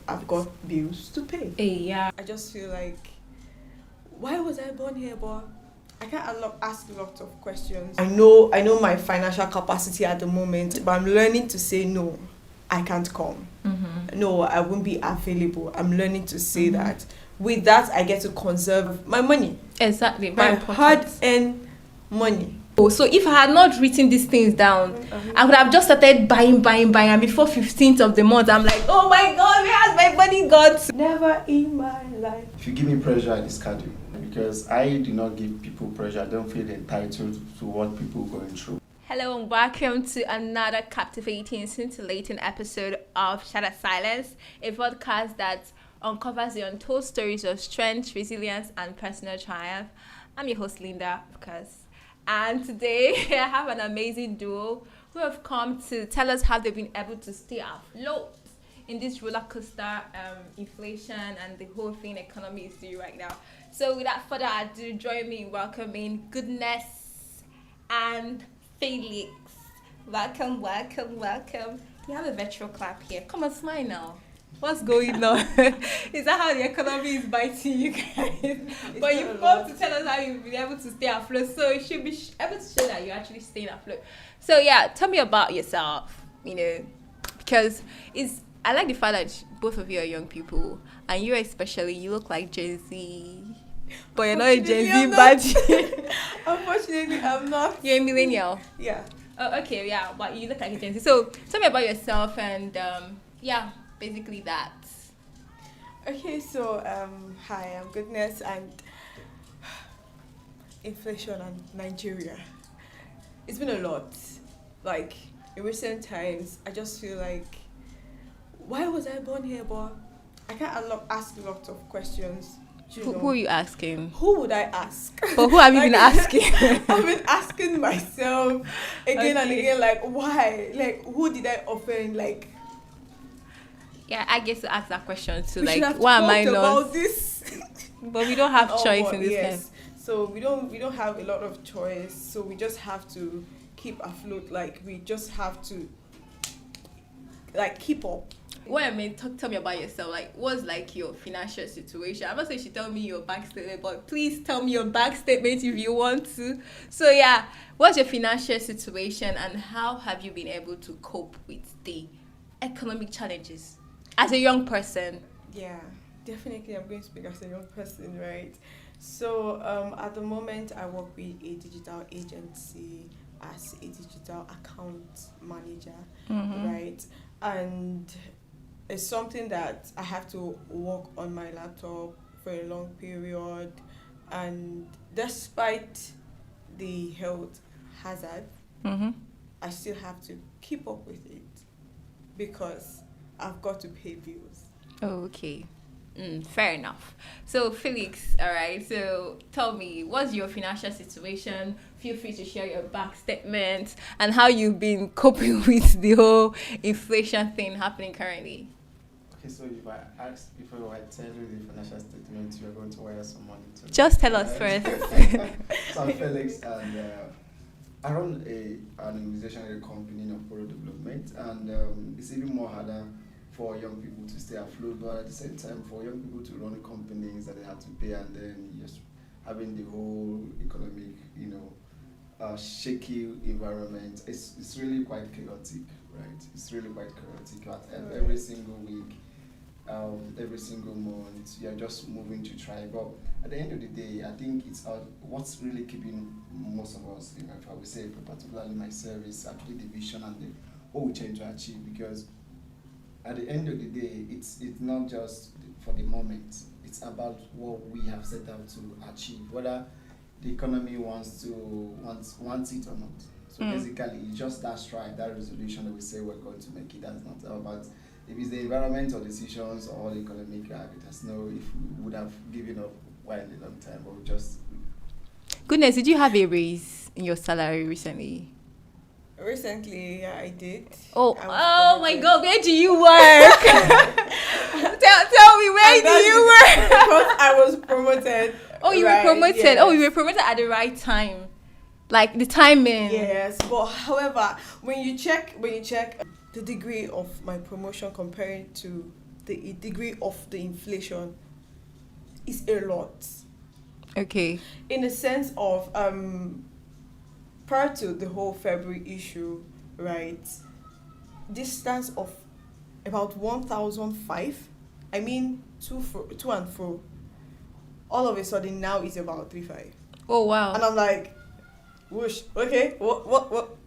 I've got bills to pay. Yeah. I just feel like, why was I born here, boy? I can't ask lots of questions. I know my financial capacity at the moment, but I'm learning to say no. I can't come. Mm-hmm. No, I won't be available. I'm learning to say that. With that, I get to conserve my money. Exactly. My hard-earned money. Oh, so if I had not written these things down, I would have just started buying, and before 15th of the month, I'm like, oh my God, where has my money gone? Never in my life. If you give me pressure, I discard you. Because I do not give people pressure. I don't feel entitled to what people are going through. Hello and welcome to another captivating, scintillating episode of Shatter Silence, a podcast that uncovers the untold stories of strength, resilience, and personal triumph. I'm your host, Linda, of course. And today I have an amazing duo who have come to tell us how they've been able to stay afloat in this roller coaster inflation and the whole thing economy is doing right now. So without further ado, join me in welcoming Goodness and Felix. Welcome. We have a virtual clap here. Come on, smile now. What's going on? Is that how the economy is biting you guys? But you've come to tell us how you've been able to stay afloat. So you should be able to show that you're actually staying afloat. So yeah, tell me about yourself, because I like the fact that both of you are young people. And you especially, you look like Gen Z. But you're not a Gen Z badge. Unfortunately, I'm not. You're a millennial. Yeah. Oh, okay, yeah. But you look like a Gen Z. So tell me about yourself and basically that. Okay, so hi, I'm Goodness, and inflation and Nigeria. It's been a lot. Like in recent times, I just feel like, why was I born here, boy? I can't ask lots of questions. Who are you asking? Who would I ask? But who have you been asking? I've been asking myself again and again, like, why? Like, who did I offend? Like, yeah, I guess to ask that question too. We Like, why am I not? About this? But we don't have choice in this yes. So we don't have a lot of choice. So we just have to keep afloat. Like, we just have to keep up. What I mean, tell me about yourself. Like, what's like your financial situation? I'm not saying you should tell me your bank statement, but please tell me your bank statement if you want to. So yeah, what's your financial situation and how have you been able to cope with the economic challenges as a young person? Yeah, definitely I'm going to speak as a young person, right? So at the moment I work with a digital agency as a digital account manager, right? And it's something that I have to work on my laptop for a long period, and despite the health hazard, I still have to keep up with it because I've got to pay bills. Oh, okay. Fair enough. So Felix, all right, so tell me, what's your financial situation? Feel free to share your bank statement and how you've been coping with the whole inflation thing happening currently. Okay, so if I tell you the financial statement, you're going to wire some money to me. Just tell us first. So I'm Felix, and I run an organization, a company of Koli development, and it's even more harder for young people to stay afloat, but at the same time for young people to run companies that they have to pay, and then just having the whole economic, shaky environment. It's really quite chaotic, right? It's really quite chaotic. Every single week, every single month, you're just moving to try. But at the end of the day, I think it's what's really keeping most of us, if I would say, particularly myself, is actually the vision and what we try to achieve, because at the end of the day, it's not just for the moment. It's about what we have set out to achieve, whether the economy wants it or not. So basically, it's just that stride, that resolution that we say we're going to make it. That's not about if it's the environmental decisions or the economic. Let us know if we would have given up while a long time, but we just. Goodness, did you have a raise in your salary recently? Recently, yeah, I did. Oh my God, where do you work? tell me, where do you work? Because I was promoted. Oh, you were promoted. Yes. Oh, you were promoted at the right time. Like the timing. Yes, but however, when you check the degree of my promotion compared to the degree of the inflation is a lot. Okay. In the sense of prior to the whole February issue, right? Distance of about 1,005. I mean, to and fro. All of a sudden now it's about 3,500. Oh wow. And I'm like, whoosh. Okay, what?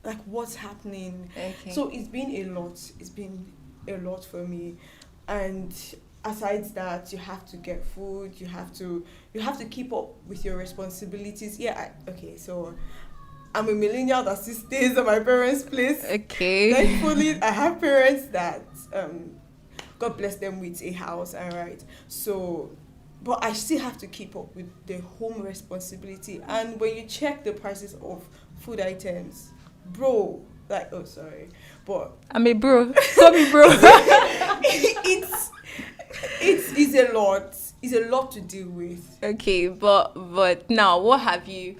Like, what's happening? Okay. So it's been a lot. It's been a lot for me, and aside that, you have to get food. You have to keep up with your responsibilities. Yeah. Okay. So I'm a millennial that still stays at my parents' place. Okay. Thankfully, I have parents that God bless them with a house. All right. So, but I still have to keep up with the home responsibility. And when you check the prices of food items, bro, like, oh sorry, but I'm a bro. Call me bro. it's a lot. It's a lot to deal with. Okay, but now what have you?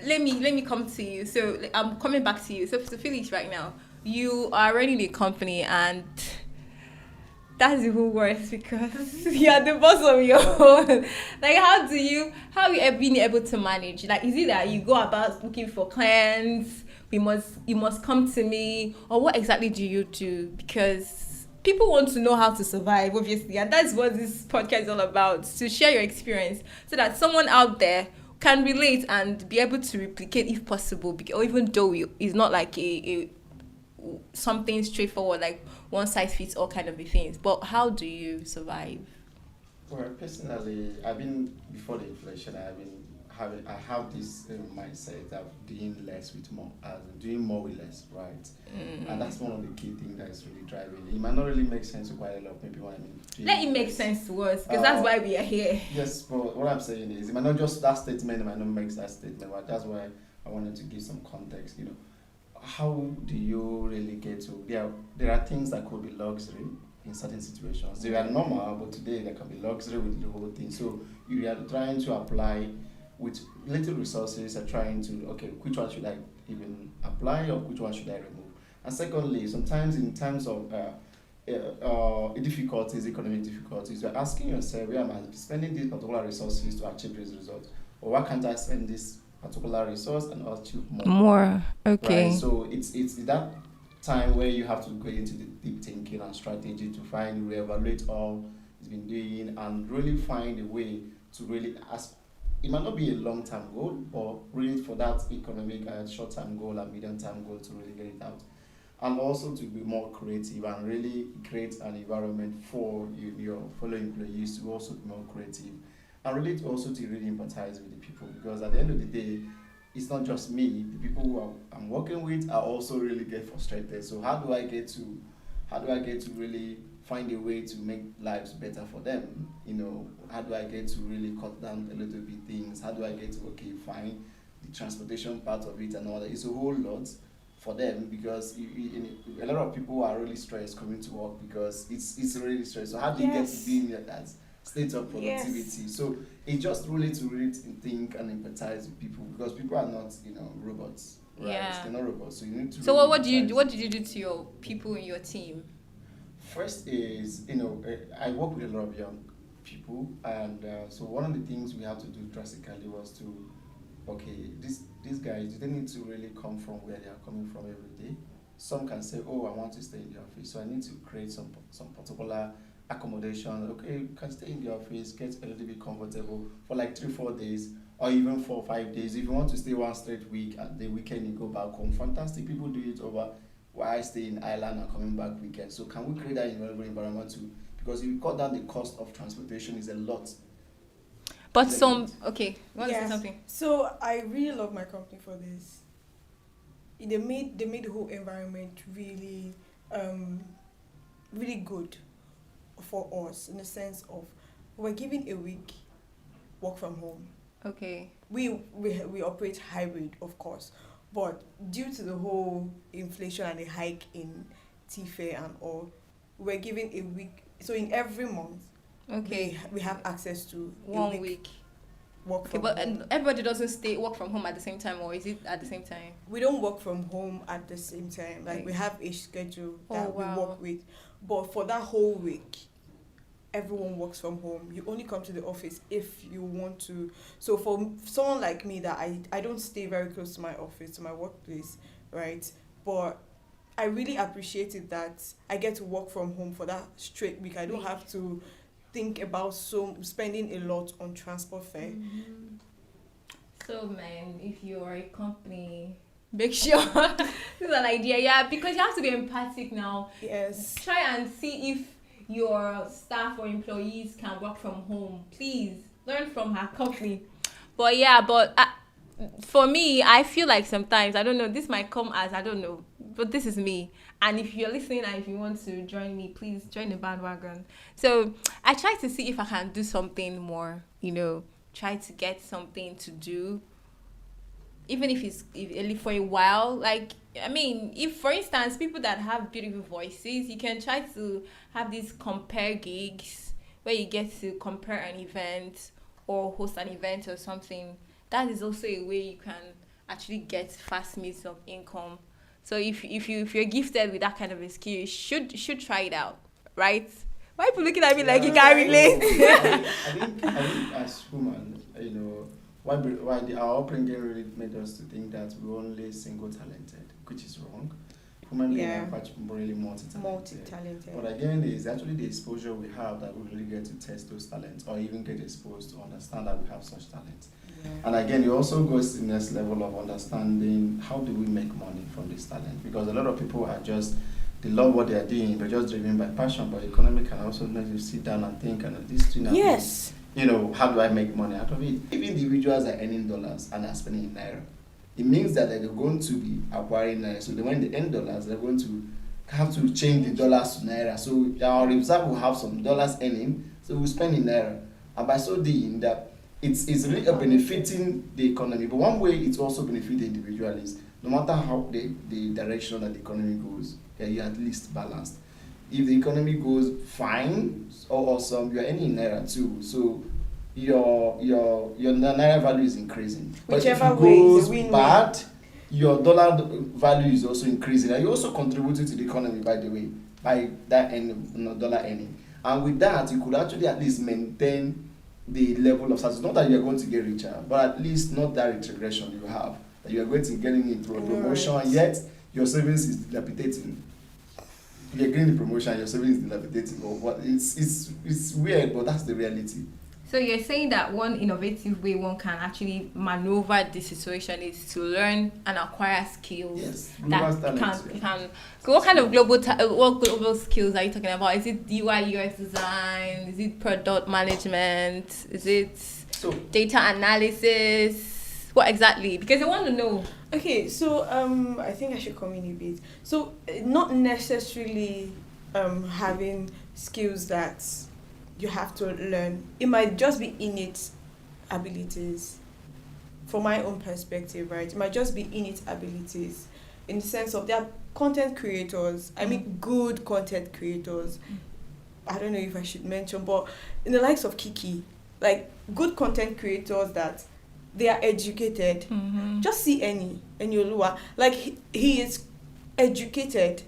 Let me come to you. So I'm coming back to you. So Felix, right now you are running a company, and that's even worse because you're the boss of your own. Like, how you been able to manage? Like, is it that you go about looking for clients? You must come to me, or what exactly do you do? Because people want to know how to survive, obviously, and that's what this podcast is all about, to share your experience so that someone out there can relate and be able to replicate if possible, or even though it's not like a something straightforward, like one size fits all kind of a things. But how do you survive? Well, personally, before the inflation, I have this mindset of doing less with more, doing more with less, right? And that's one of the key things that is really driving. It might not really make sense to quite a lot of people. Let it make sense to us, because that's why we are here. Yes, but what I'm saying is, it might not just that statement, it might not make that statement, but that's why I wanted to give some context. How do you really get to? There are things that could be luxury in certain situations. They are normal, but today there can be luxury with the whole thing. So you are trying to apply with little resources, are trying to, okay, which one should I even apply, or which one should I remove? And secondly, sometimes in terms of difficulties, economic difficulties, you're asking yourself, where am I spending these particular resources to achieve this result? Or why can't I spend this particular resource and achieve more? Okay. Right? So it's that time where you have to go into the deep thinking and strategy to reevaluate all it's been doing and really find a way to really ask. It might not be a long-term goal, but really for that economic short-term goal and medium-term goal to really get it out. And also to be more creative and really create an environment for your fellow employees to also be more creative. And really to really empathize with the people, because at the end of the day, it's not just me. The people who I'm working with are also really get frustrated. So how do I get to really find a way to make lives better for them? How do I get to really cut down a little bit things? How do I get to find the transportation part of it and all that? It's a whole lot for them, because a lot of people are really stressed coming to work because it's really stressed. So how do you get to be in that state of productivity? Yes. So it's just really to really think and empathize with people, because people are not robots, right? Yeah. They're not robots. So you need to. So really what did you do to your people in your team? First is, I work with a lot of young people, and so one of the things we have to do drastically was to, these guys, they need to really come from where they are coming from every day. Some can say, I want to stay in the office, so I need to create some particular accommodation. Okay, you can stay in the office, get a little bit comfortable for like 3-4 days, or even 4 or 5 days. If you want to stay one straight week, and the weekend you go back home, fantastic. People do it over while I stay in Ireland and coming back weekend. So can we create that environment too? Because if you cut down the cost of transportation, is a lot. But want to say something? So I really love my company for this. They made the whole environment really, really good for us, in the sense of we're given a week work from home. Okay. We operate hybrid, of course, but due to the whole inflation and the hike in tea fare and all, we're given a week. So in every month, we have access to 1 week work from home. And everybody doesn't work from home at the same time, or is it at the same time? We don't work from home at the same time. Like, we have a schedule that we work with. but for that whole week, everyone works from home. You only come to the office if you want to. So for someone like me, that I don't stay very close to my office, to my workplace, right? But I really appreciate it that I get to work from home for that straight week. I don't have to think about spending a lot on transport fare. Mm-hmm. So, man, if you're a company, make sure this is an idea, yeah, because you have to be empathic now. Yes. Try and see if your staff or employees can work from home. Please learn from her company. But for me, I feel like sometimes, I don't know, this might come as, I don't know, but this is me. And if you're listening and if you want to join me, please join the bandwagon. So I try to see if I can do something more, try to get something to do, even if only for a while. Like, I mean, if, for instance, people that have beautiful voices, you can try to have these compare gigs where you get to compare an event or host an event or something. That is also a way you can actually get fast means of income. So if you're gifted with that kind of a skill, you should try it out, right? Why are people looking at me like you can't relate? I think as women, why our upbringing really made us to think that we're only single talented, which is wrong. Human beings are quite really multi-talented. But again, it's actually the exposure we have that we really get to test those talents, or even get exposed to understand that we have such talents. Yeah. And again, it also goes to the next level of understanding how do we make money from this talent, because a lot of people are just, they love what they are doing, they're just driven by passion, but economy can also make you sit down and think, and this thing, yes, how do I make money out of it? If individuals are earning dollars and are spending in naira, it means that they're going to be acquiring naira. So when they earn dollars, they're going to have to change the dollars to naira. So our reserve will have some dollars earning, so we'll spend in naira. And by so doing that, it's really benefiting the economy. But one way it's also benefiting the individual is, no matter how the direction that the economy goes, you're at least balanced. If the economy goes fine or awesome, you're earning naira too. So your naira value is increasing. Whichever but if it goes way, bad, your dollar value is also increasing, and you're also contributing to the economy, by the way, by that dollar earning. And with that, you could actually at least maintain the level of status. Not that you're going to get richer, but at least not that retrogression you have, that you're going to getting it through a promotion, and yet your savings is dilapidating. You're getting the promotion, your savings is dilapidating. Or what? It's weird, but that's the reality. So you're saying that one innovative way one can actually maneuver this situation is to learn and acquire skills. Yes, can. So what kind of what global skills are you talking about? Is it UI UX design? Is it product management? Is it data analysis? What exactly? Because I want to know. Okay, so I think I should come in a bit. So not necessarily having skills that you have to learn. It might just be innate abilities. From my own perspective, right? It might just be innate abilities in the sense of they're content creators. I mean, good content creators. I don't know if I should mention, but in the likes of Kiki, like good content creators that they are educated. Mm-hmm. Just see Oluwa. Like he is educated,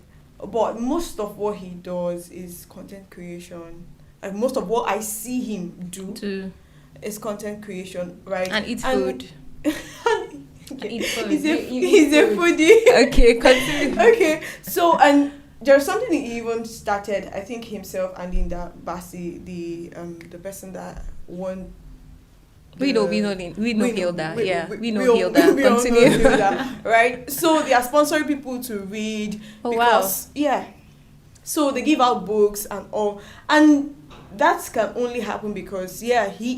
but most of what he does is content creation. Like most of what I see him do is content creation, right? And eat food. Okay. Eat food. He's a foodie. Okay, continue. Okay, so and there's something he even started. I think himself and Linda Bassi, the person that won. We know Hilda. We know Hilda. Continue. Continue. Right? So they are sponsoring people to read. Oh, because, wow. Yeah. So they give out books and all. And that can only happen because, he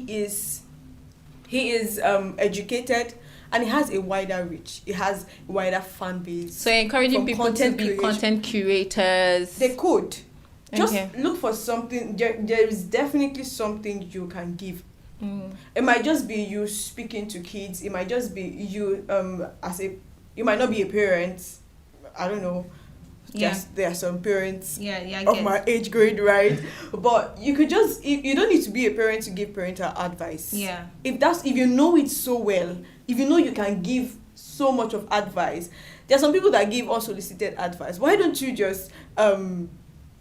is educated and he has a wider reach. He has a wider fan base. So you're encouraging people to be content curators. They could. Just look for something. There is definitely something you can give. It might just be you speaking to kids. It might just be you you might not be a parent. I don't know. Just there are some parents of my age grade, right? But you could just you don't need to be a parent to give parental advice. Yeah. If you know it so well, if you know you can give so much of advice, there are some people that give unsolicited advice. Why don't you just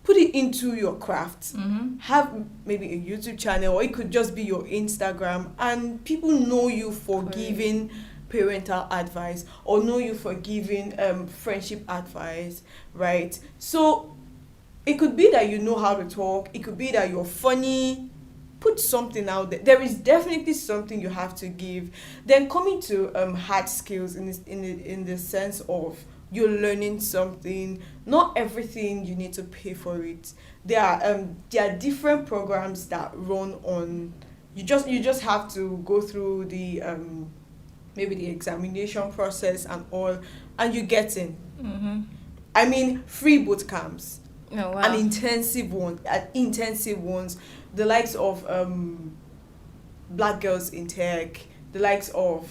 put it into your craft. Mm-hmm. Have maybe a YouTube channel, or it could just be your Instagram, and people know you for Correct. giving parental advice, or know you for giving friendship advice, right? So it could be that you know how to talk, it could be that you're funny. Put something out there. There is definitely something you have to give. Then coming to hard skills in the sense of you're learning something. Not everything you need to pay for it. There are different programs that run on. You just have to go through the maybe the examination process and all, and you get in. Mm-hmm. I mean, free boot camps. Oh, wow. And intensive ones, the likes of Black Girls in Tech, the likes of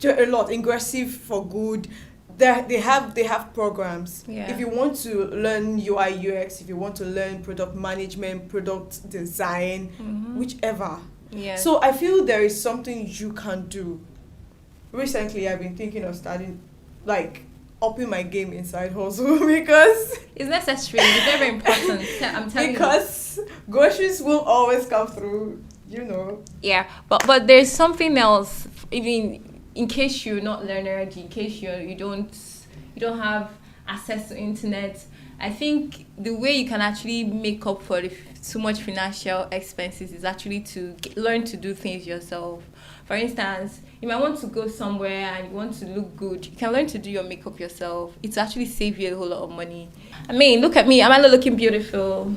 a lot, Ingressive for Good. They have programs. Yeah. If you want to learn UI UX, if you want to learn product management, product design, Mm-hmm. whichever. Yeah. So I feel there is something you can do. Recently, I've been thinking of starting, like, upping my game inside hustle because it's necessary. It's very important. I'm telling you. because groceries will always come through, you know. Yeah, but there's something else. Even in case you're not learned, in case you don't have access to internet, I think the way you can actually make up for too much financial expenses is actually to learn to do things yourself. For instance, you might want to go somewhere and you want to look good. You can learn to do your makeup yourself. It's actually save you a whole lot of money. I mean, look at me. Am I not looking beautiful?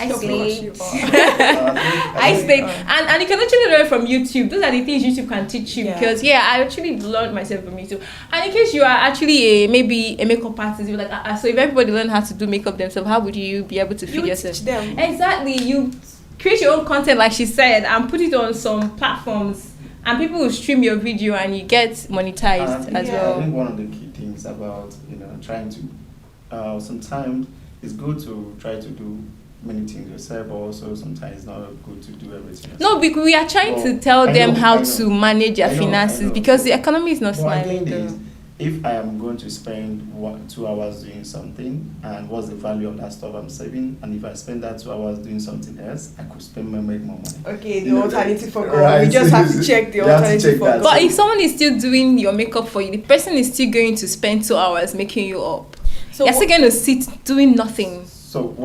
I slay. I slay. And you can actually learn from YouTube. Those are the things YouTube can teach you. Yeah. Because, I actually learned myself from YouTube. And in case you are actually maybe a makeup artist, you're like, so if everybody learned how to do makeup themselves, how would you be able to feed yourself? Teach them. Exactly. You create your own content, like she said, and put it on some platforms. And people will stream your video and you get monetized as well. I think one of the key things about trying to sometimes it's good to try to do many things yourself, but also sometimes it's not good to do everything yourself. No, because we are trying to tell them how to manage their finances because the economy is not smiling. Is, if I am going to spend 2 hours doing something, and what's the value of that stuff I'm saving, and if I spend that 2 hours doing something else, I could make more money. Okay, the alternative for God. Right. We just have to check the alternative for God. But if someone is still doing your makeup for you, the person is still going to spend 2 hours making you up. So you're still going to sit doing nothing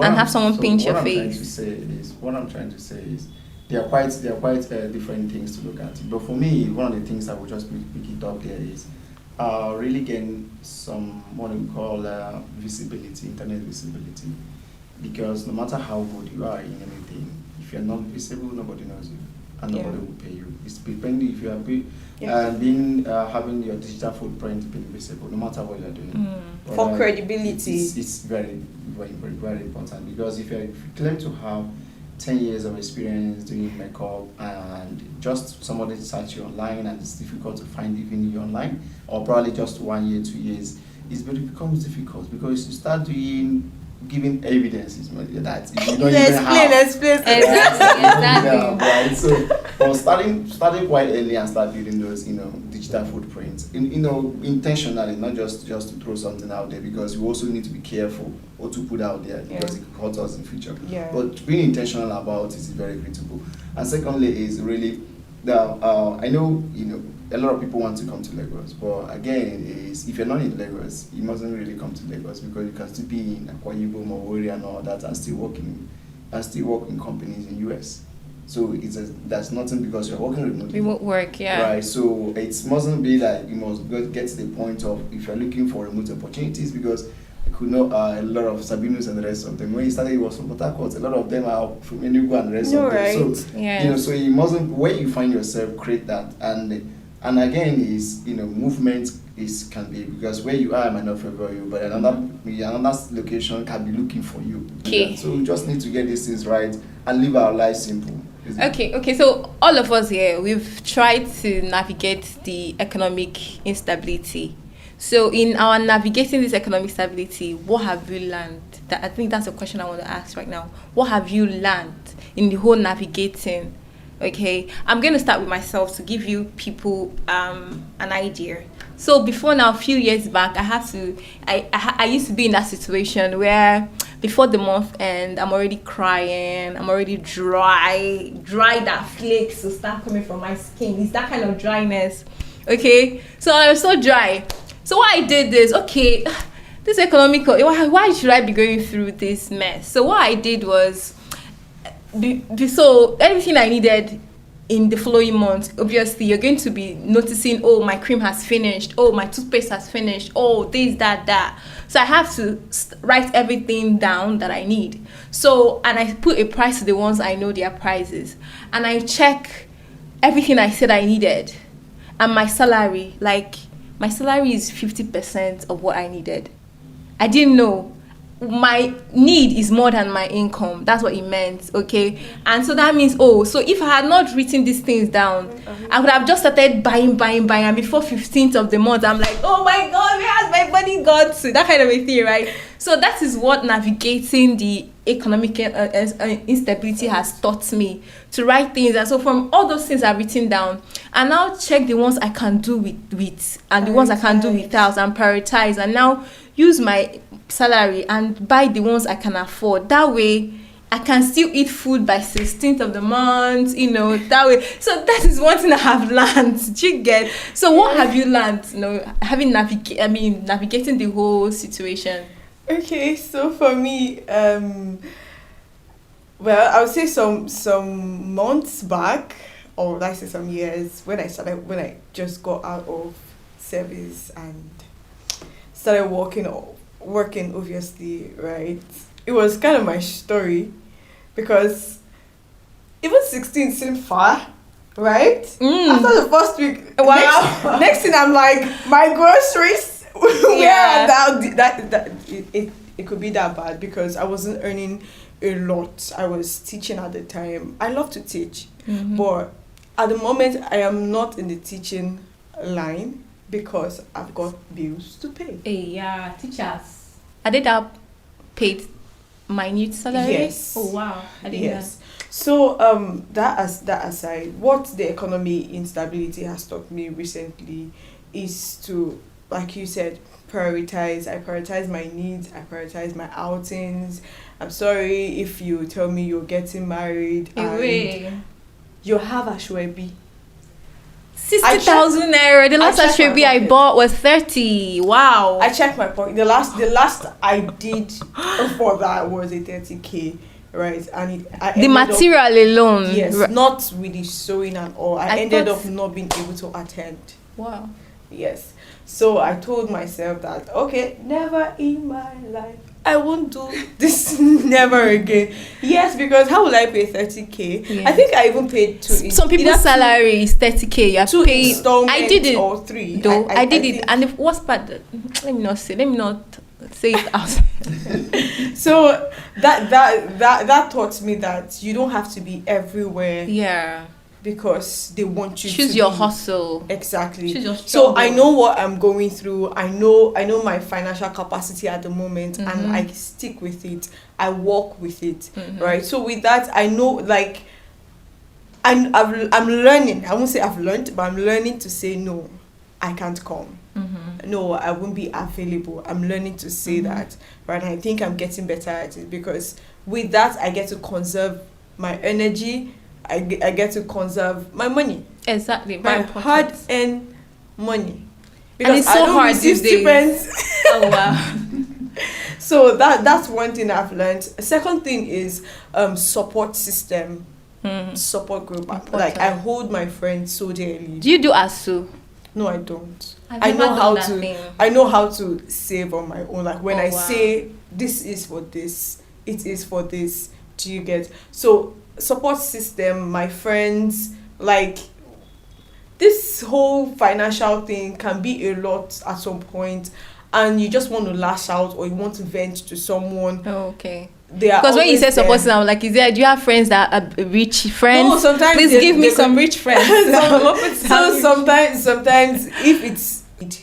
have someone paint your face. What I'm trying to say is they are quite different things to look at. But for me, one of the things I would just pick it up there is really getting some what we call visibility, internet visibility. Because no matter how good you are in anything, if you're not visible, nobody knows you, and nobody will pay you. It's depending if you are having your digital footprint being visible, no matter what you're doing. For credibility, it's very, very, very, very important. Because if you claim to have 10 years of experience doing makeup and just somebody search you online and it's difficult to find even you online, or probably just 1 year, 2 years, it becomes difficult because you start giving evidences that you don't even have. Explain. Exactly. Right. So, starting quite early and start building those, digital footprints. Intentionally, not just to throw something out there, because you also need to be careful what to put out there because it could hurt us in future. Yeah. But being intentional about it is very critical. And secondly, is really I know a lot of people want to come to Lagos, but again, if you're not in Lagos, you mustn't really come to Lagos because you can still be in Akwa Ibom or Owerri and all that and still work in companies in US. So that's nothing because you're working remotely. Remote work, Right. So it mustn't be that you must get to the point of if you're looking for remote opportunities, because I could know a lot of Sabinus and the rest of them. When you started, it was from Port Harcourt. A lot of them are from Enugu and the rest of them. Right. So so you mustn't, where you find yourself, create that. And again, movement can be, because where you are might not favor you, but another location can be looking for you. Okay. So we just need to get these things right and live our lives simple. Okay. So all of us here, we've tried to navigate the economic instability. So in our navigating this economic stability, what have you learned? I think that's a question I want to ask right now. What have you learned in the whole navigating Okay, I'm going to start with myself to give you people an idea. So before now, a few years back, I used to be in that situation where before the month end, I'm already crying, I'm already dry that flakes will start coming from my skin. It's that kind of dryness. Okay, so I was so dry. So what I did is, okay, this economical, why should I be going through this mess? So what I did was, so everything I needed in the following month, obviously you're going to be noticing, oh, my cream has finished, oh, my toothpaste has finished, oh, this, that. So I have to write everything down that I need. So, and I put a price to the ones I know their prices, and I check everything I said I needed, and my salary, like my salary is 50% of what I needed. I didn't know. My need is more than my income. That's what it meant, okay? And so that means, so if I had not written these things down, I would have just started buying, and before 15th of the month, I'm like, oh my God, where has my money gone to? That kind of a thing, right? So that is what navigating the economic instability has taught me, to write things. And so from all those things I've written down, I now check the ones I can do with and the ones I can do without, and prioritize, and now use my salary and buy the ones I can afford. That way I can still eat food by 16th of the month, that way. So that is one thing I have learned. Do you get? So what have you learned, navigating the whole situation? Okay, so for me, well, I would say some months back, or let's say some years, when I just got out of service and started working, obviously, right? It was kind of my story, because even 16 seemed far, right? After the first week, wow. next thing I'm like, my groceries, it could be that bad, because I wasn't earning a lot. I was teaching at the time. I love to teach, but at the moment I am not in the teaching line, because I've got bills to pay. Yeah, teachers. Are they that paid minute salary? Yes. Oh wow. I didn't know. So that aside, what the economy instability has taught me recently is to, like you said, prioritize. I prioritize my needs. I prioritize my outings. I'm sorry if you tell me you're getting married and you have a Ashwebi. 60,000 naira. The last Ashwebi I bought was 30. Wow. I checked my pocket. The last I did for that was a 30K, right? And the material alone. Yes, not with the sewing and all. I ended up not being able to attend. Wow. Yes. So I told myself that, okay, never in my life I won't do this never again. Yes, because how will I pay 30K? Yeah. I think I even paid 2. Some people's salary is 30K. You have 2 to pay. installments I did it or 3. Though I did it, and the worst part, let me not say it out. So that taught me that you don't have to be everywhere. Yeah. Because they want you to choose your hustle. Exactly. Choose your so I know what I'm going through. I know my financial capacity at the moment, and I stick with it. I walk with it, right? So with that, I know, like, I'm learning. I won't say I've learned, but I'm learning to say no. I can't come. No, I won't be available. I'm learning to say that, right? And I think I'm getting better at it, because with that, I get to conserve my energy. I get to conserve my money. Exactly, my hard-earned money. Because and it's so hard these days. Oh wow! So that's one thing I've learned. Second thing is support system, support group. Important. Like, I hold my friends so dearly. Do you do ASU? No, I don't. I know how to. I know how to save on my own. Like, when say this is for this, it is for this. Do you get? So support system, my friends, like, this whole financial thing can be a lot at some point, and you just want to lash out, or you want to vent to someone. Oh, okay. Because when you said support system, I'm like, do you have friends that are rich friends? No, sometimes please give me some rich friends. So sometimes if it's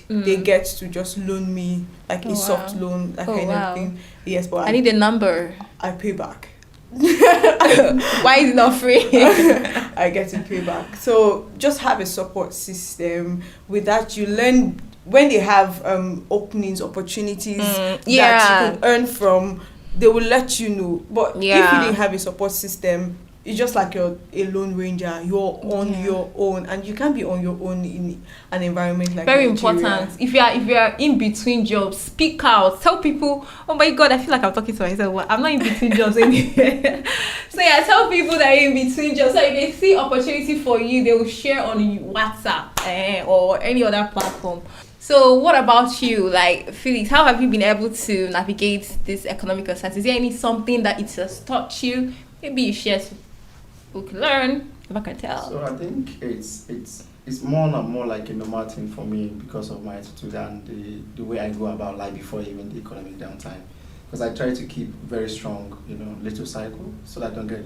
they get to just loan me, like, a soft loan, that kind of thing. Yes, but I need a number. I pay back. Why is it not free? I get to pay back. So just have a support system. With that, you learn when they have openings, opportunities that you can earn from. They will let you know. But if you didn't have a support system, it's just like you're a lone ranger. You're on your own, and you can't be on your own in an environment like very Nigeria. important. If you are in between jobs, speak out. Tell people. Oh my God, I feel like I'm talking to myself. Well, I'm not in between jobs anyway. So tell people that you're in between jobs. So if they see opportunity for you, they will share on WhatsApp or any other platform. So what about you, like Felix? How have you been able to navigate this economic uncertainty? Is there any something that it has taught you? Maybe you share. We can learn, if I can tell. So I think it's more and more like a normal thing for me because of my attitude and the way I go about life before even the economic downtime. Because I try to keep very strong, little cycle so that I don't get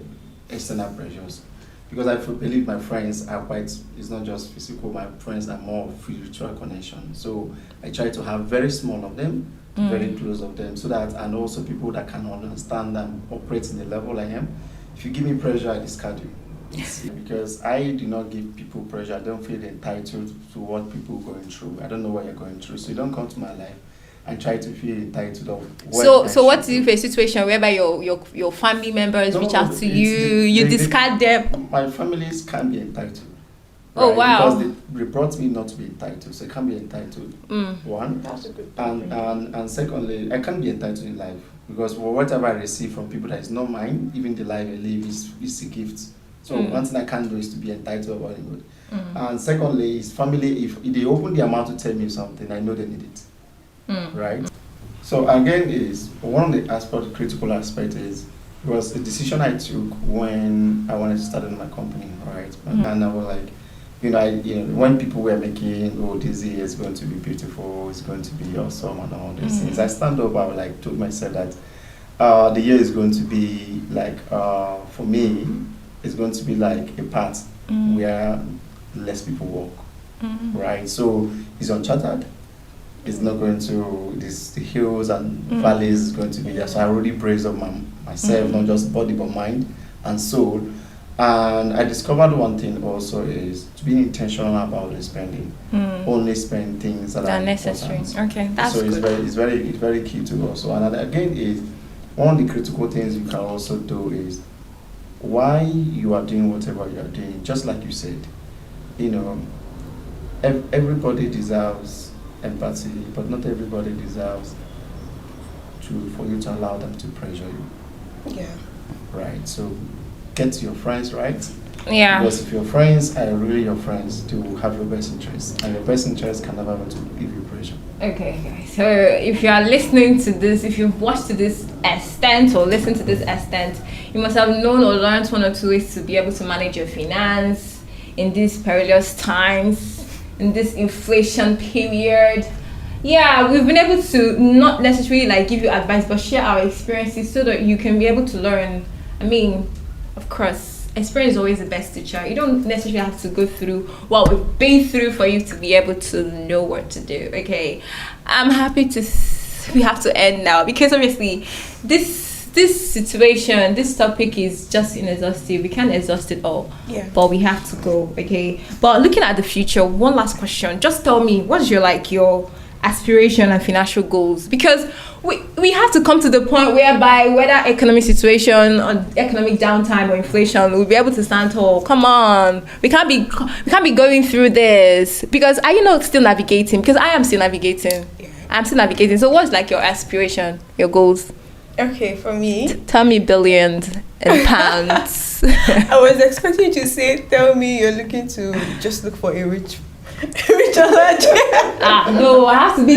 external pressures. Because I believe my friends are it's not just physical, my friends are more spiritual connection. So I try to have very small of them, very close of them, so that, and also people that can understand and operate in the level I am. If you give me pressure, I discard you. Because I do not give people pressure. I don't feel entitled to what people are going through. I don't know what you're going through. So you don't come to my life and try to feel entitled of what. So what if a situation whereby your family members reach out to you, discard them? My families can't be entitled. Oh, right? wow. Because they brought me not to be entitled. So I can't be entitled. One. That's a good point. And secondly, I can't be entitled in life. Because whatever I receive from people that is not mine, even the life I live is a gift. So one thing I can't do is to be entitled about it. And secondly, is family. If they open their mouth to tell me something, I know they need it. Right? So again, is one of the critical aspect is, it was a decision I took when I wanted to start my company, right? And I was like, when people were making, this year is going to be beautiful, it's going to be awesome, and all these things, I stand up, I like told myself that the year is going to be like, for me, it's going to be like a path where less people walk, right? So it's uncharted. It's not going to, the hills and valleys is going to be there. So I already braced up myself, not just body but mind and soul. And I discovered one thing also is to be intentional about the spending. Only spend things that are necessary. important. Okay, that's so good. it's very key to also. And again, is one of the critical things you can also do is why you are doing whatever you are doing. Just like you said, everybody deserves empathy, but not everybody deserves for you to allow them to pressure you. Yeah. Right. So get your friends right. Yeah. Because if your friends are really your friends, they will have your best interest, and your best interest can never be to give you pressure. Okay, guys. So if you are listening to this, if you've watched to this extent or listened to this extent, you must have known or learned one or two ways to be able to manage your finance in these perilous times, in this inflation period. Yeah, we've been able to not necessarily give you advice, but share our experiences so that you can be able to learn. I mean, of course, experience is always the best teacher. You don't necessarily have to go through what we've been through for you to be able to know what to do. Okay, I'm happy we have to end now because obviously this situation, this topic is just inexhaustible. We can't exhaust it all. Yeah. But we have to go. Okay. But looking at the future, one last question. Just tell me, what's your aspiration and financial goals, because we have to come to the point whereby whether economic situation or economic downtime or inflation, we'll be able to stand tall. Come on, we can't be going through this, because are you not still navigating? Because I am still navigating. I'm still navigating. So what's your aspiration, your goals? Okay, for me, tell me billions and pounds. I was expecting you to say, tell me you're looking to just look for a rich Alhaji. No, I have to be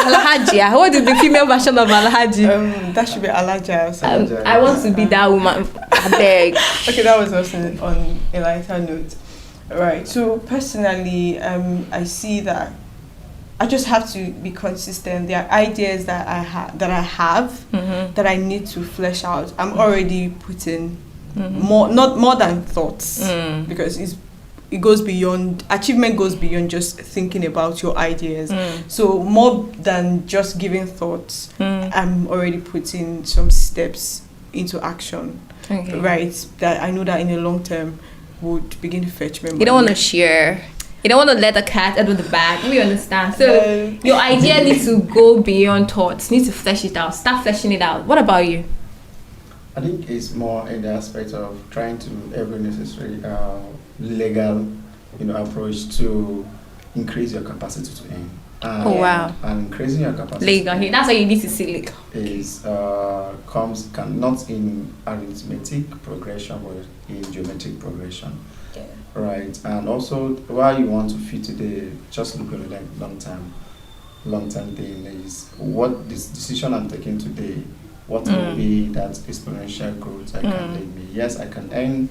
Alhaji. What is the female version of Alhaji? That should be Alhaja. I want to be that woman. I beg. Okay, that was also on a lighter note. Right. So personally, I see that I just have to be consistent. There are ideas that I have that I need to flesh out. I'm already putting more than thoughts, because it goes beyond, achievement goes beyond just thinking about your ideas. So more than just giving thoughts, I'm already putting some steps into action, Okay. right? That I know that in the long term would begin to fetch me money. You don't want to share. You don't want to let the cat out of the bag. We understand. So your idea needs to go beyond thoughts. Needs to flesh it out. Start fleshing it out. What about you? I think it's more in the aspect of trying to do every necessary legal, approach to increase your capacity to earn. And, Oh, wow. And increasing your capacity Legal. to earn That's why you need to see legal. is not in arithmetic progression but in geometric progression. Yeah. Right, and also why you want to fit today, just look at the long term thing is what this decision I'm taking today, what will be that exponential growth I can lead me. Yes, I can earn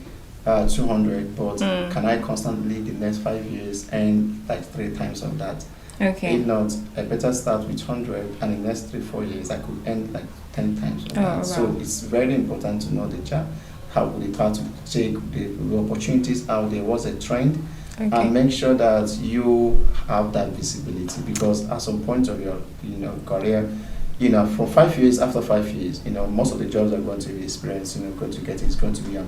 200, but can I constantly the next 5 years earn like 3 times of that? Okay. If not, I better start with 100 and in the next 3-4 years I could earn like 10 times of Oh, that. wow. So it's very important to know the job, how the path to take the opportunities out there, what's a trend, Okay. and make sure that you have that visibility, because at some point of your career, for 5 years, after 5 years, most of the jobs are going to be experienced, going to get is going to be a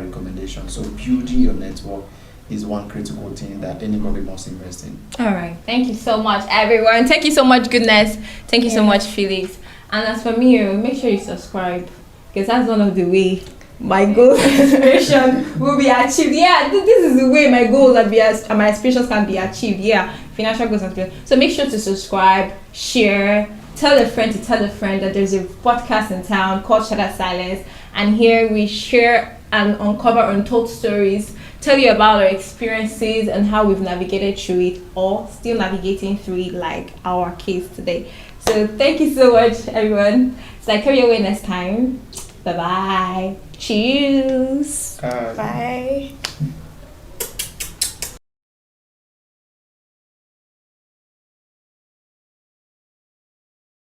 recommendation. So building your network is one critical thing that anybody must invest in. All right. Thank you so much, everyone. Thank you so much, Goodness. Thank you so much, Felix. And as for me, make sure you subscribe, because that's one of the way my goals and aspiration will be achieved. Yeah, this is the way my goals and my aspirations can be achieved. Yeah, financial goals and aspirations. So make sure to subscribe, share, tell a friend to tell a friend that there's a podcast in town called Shattered Silence, and here we share and uncover untold stories, tell you about our experiences and how we've navigated through it, or still navigating through it, like our case today. So thank you so much, everyone. So I carry away next time. Bye bye. Cheers. Bye. Bye.